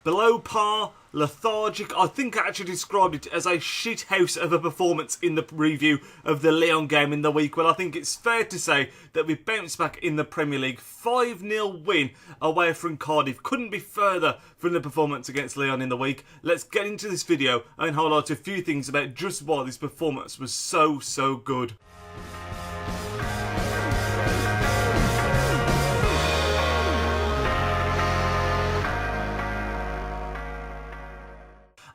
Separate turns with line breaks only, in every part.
Below par, lethargic. I think I actually described it as a shithouse of a performance in the review of the Lyon game in the week. Well, I think it's fair to say that we've bounced back in the Premier League. 5-0 win away from Cardiff. Couldn't be further from the performance against Lyon in the week. Let's get into this video and highlight a few things about just why this performance was so good.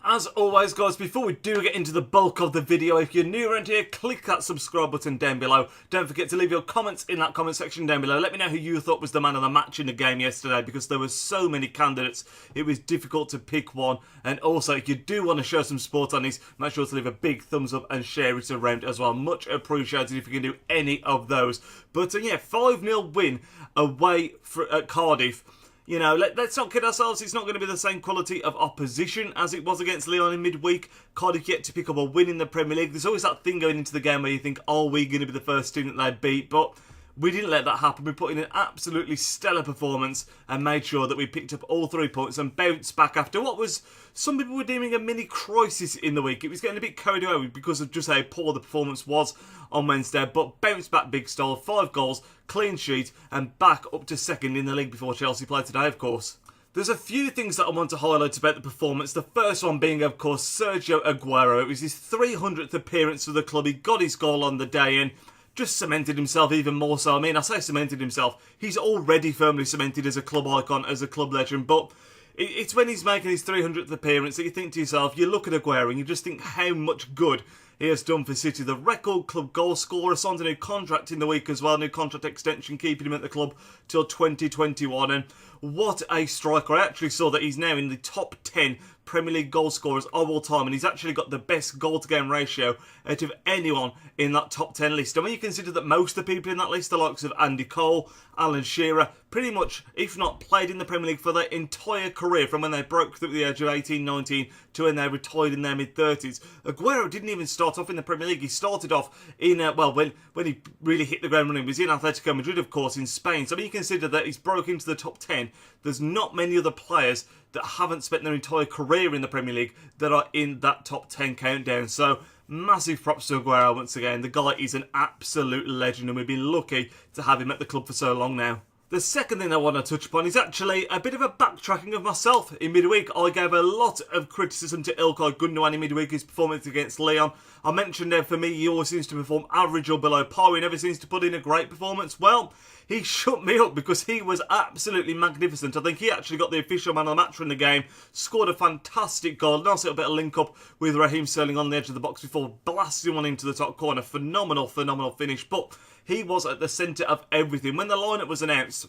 As always, guys, before we do get into the bulk of the video, if you're new around here, click that subscribe button down below. Don't forget to leave your comments in that comment section down below. Let me know who you thought was the man of the match in the game yesterday, because there were so many candidates, it was difficult to pick one. And also, if you do want to show some support on this, make sure to leave a big thumbs up and share it around as well. Much appreciated if you can do any of those. But yeah, 5-0 win away at Cardiff. You know, let's not kid ourselves, it's not going to be the same quality of opposition as it was against Lyon in midweek. Cardiff yet to pick up a win in the Premier League. There's always that thing going into the game where you think, are we going to be the first team that they beat? But we didn't let that happen. We put in an absolutely stellar performance and made sure that we picked up all 3 points and bounced back after what was, some people were deeming a mini crisis in the week. It was getting a bit carried away because of just how poor the performance was on Wednesday, but bounced back big style, 5 goals, clean sheet, and back up to second in the league before Chelsea played today, of course. There's a few things that I want to highlight about the performance. The first one being, of course, Sergio Aguero. It was his 300th appearance for the club. He got his goal on the day and just cemented himself even more so. I mean, I say cemented himself. He's already firmly cemented as a club icon, as a club legend, but it's when he's making his 300th appearance that you think to yourself, you look at Aguero and you just think how much good he has done for City. The record club goal scorer, signed a new contract in the week as well, new contract extension, keeping him at the club till 2021. And what a striker. I actually saw that he's now in the top 10 Premier League goal scorers of all time, and he's actually got the best goal-to-game ratio out of anyone in that top 10 list. And when you consider that most of the people in that list, the likes of Andy Cole, Alan Shearer, pretty much, if not played in the Premier League for their entire career, from when they broke through the age of 18, 19, to when they retired in their mid-30s. Aguero didn't even start off in the Premier League. He started off in, when he really hit the ground running, he was in Atletico Madrid, of course, in Spain. So when you consider that he's broke into the top 10, there's not many other players that haven't spent their entire career in the Premier League that are in that top 10 countdown. So massive props to Aguero once again. The guy is an absolute legend and we've been lucky to have him at the club for so long now. The second thing I want to touch upon is actually a bit of a backtracking of myself. In midweek, I gave a lot of criticism to Ilkay Gundogan in midweek, his performance against Lyon. I mentioned that for me, he always seems to perform average or below par. He never seems to put in a great performance. Well, he shut me up because he was absolutely magnificent. I think he actually got the official man of the match in the game, scored a fantastic goal, nice little bit of link up with Raheem Sterling on the edge of the box before blasting one into the top corner. Phenomenal finish, but he was at the centre of everything. When the lineup was announced,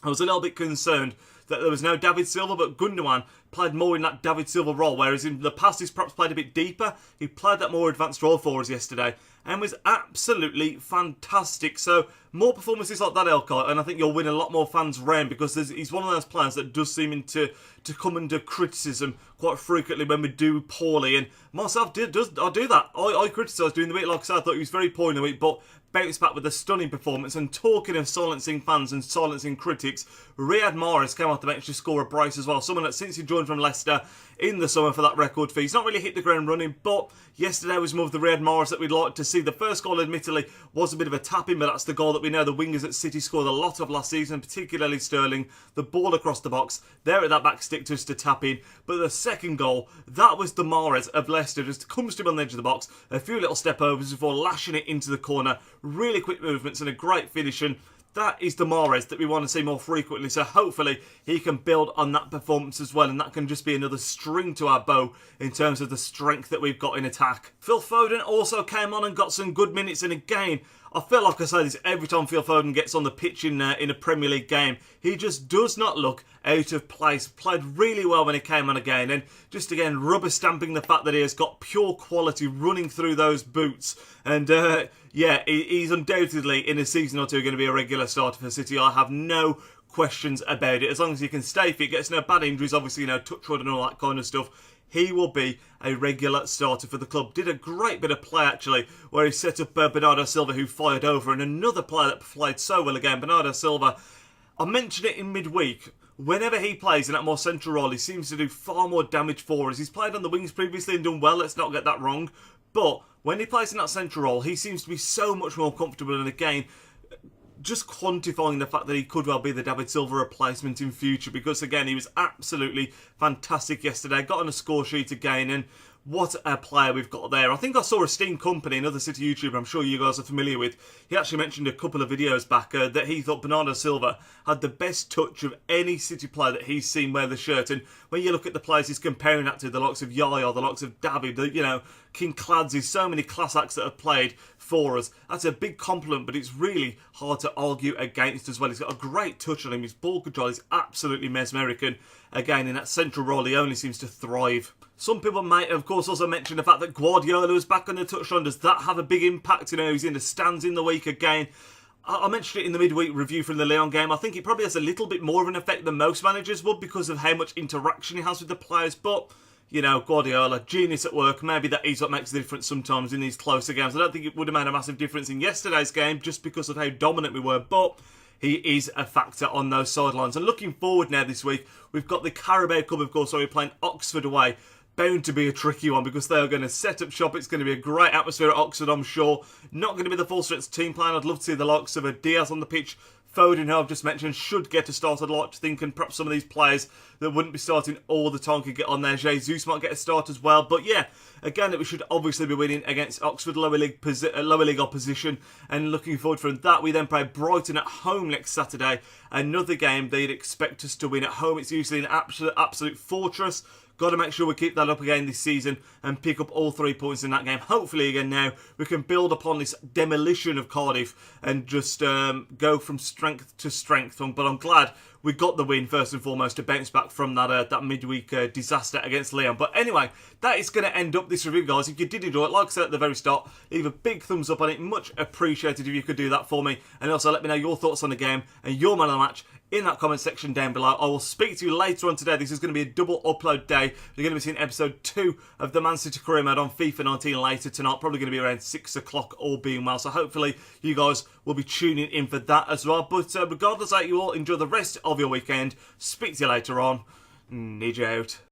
I was a little bit concerned that there was no David Silva, but Gundogan played more in that David Silva role, whereas in the past he's perhaps played a bit deeper. He played that more advanced role for us yesterday and was absolutely fantastic. So more performances like that, Ilkay, and I think you'll win a lot more fans round, because he's one of those players that does seem to come under criticism quite frequently when we do poorly, and myself, I do that. I criticise during the week. Like I said, I thought he was very poor in the week, but bounced back with a stunning performance. And talking of silencing fans and silencing critics, Riyad Mahrez came off the bench to score a brace as well. Someone that, since he joined from Leicester in the summer for that record fee, he's not really hit the ground running, but yesterday was more of the Riyad Mahrez that we'd like to see. The first goal, admittedly, was a bit of a tap-in, but that's the goal that we know the wingers at City scored a lot of last season, particularly Sterling. The ball across the box, there at that back stick just to tap in. But the second goal, that was the Mahrez of Leicester, just comes to him on the edge of the box, a few little step overs before lashing it into the corner. Really quick movements and a great finish, and that is the Mahrez that we want to see more frequently. So hopefully he can build on that performance as well, and that can just be another string to our bow in terms of the strength that we've got in attack. Phil Foden also came on and got some good minutes, and again, I feel like I say this every time Phil Foden gets on the pitch in a Premier League game. He just does not look out of place. Played really well when he came on again, and just again rubber stamping the fact that he has got pure quality running through those boots. And yeah, he's undoubtedly in a season or two going to be a regular starter for City. I have no questions about it. As long as he can stay fit, gets no bad injuries, obviously, touch wood and all that kind of stuff, he will be a regular starter for the club. Did a great bit of play, actually, where he set up Bernardo Silva, who fired over, and another player that played so well again, Bernardo Silva. I mentioned it in midweek whenever he plays in that more central role, he seems to do far more damage for us. He's played on the wings previously and done well, let's not get that wrong. But when he plays in that central role, he seems to be so much more comfortable. And again, just quantifying the fact that he could well be the David Silva replacement in future, because again, he was absolutely fantastic yesterday. Got on a score sheet again, and what a player we've got there. I think I saw Esteemed Company, another City YouTuber I'm sure you guys are familiar with. He actually mentioned a couple of videos back that he thought Bernardo Silva had the best touch of any City player that he's seen wear the shirt. And when you look at the players he's comparing that to, the likes of Yaya, the likes of David, King Cladsley, so many class acts that have played for us, that's a big compliment, but it's really hard to argue against as well. He's got a great touch on him. His ball control is absolutely mesmeric, and again, in that central role, he only seems to thrive. Some people might, of course, also mention the fact that Guardiola was back on the touchline. Does that have a big impact? He's in the stands in the week again. I mentioned it in the midweek review from the Lyon game. I think it probably has a little bit more of an effect than most managers would because of how much interaction he has with the players. But, Guardiola, genius at work. Maybe that is what makes the difference sometimes in these closer games. I don't think it would have made a massive difference in yesterday's game just because of how dominant we were. But he is a factor on those sidelines. And looking forward now this week, we've got the Carabao Cup, of course, where we're playing Oxford away. Bound to be a tricky one because they are going to set up shop. It's going to be a great atmosphere at Oxford, I'm sure. Not going to be the full strength team plan. I'd love to see the likes of a Diaz on the pitch. Foden, who I've just mentioned, should get a start. I'd like to think, and perhaps some of these players that wouldn't be starting all the time could get on there. Jesus might get a start as well. But yeah, again, we should obviously be winning against Oxford, lower league opposition. And looking forward from that, we then play Brighton at home next Saturday. Another game they'd expect us to win at home. It's usually an absolute fortress. Got to make sure we keep that up again this season and pick up all 3 points in that game. Hopefully, again, now we can build upon this demolition of Cardiff and just go from strength to strength. But I'm glad we got the win, first and foremost, to bounce back from that midweek disaster against Lyon. But anyway, that is going to end up this review, guys. If you did enjoy it, like I said at the very start, leave a big thumbs up on it. Much appreciated if you could do that for me. And also let me know your thoughts on the game and your man of the match in that comment section down below. I will speak to you later on today. This is going to be a double upload day. You're going to be seeing episode 2 of the Man City career mode on FIFA 19 later tonight. Probably going to be around 6 o'clock, all being well. So hopefully you guys will be tuning in for that as well. But regardless, I hope you all enjoy the rest of your weekend. Speak to you later on. Nidge out.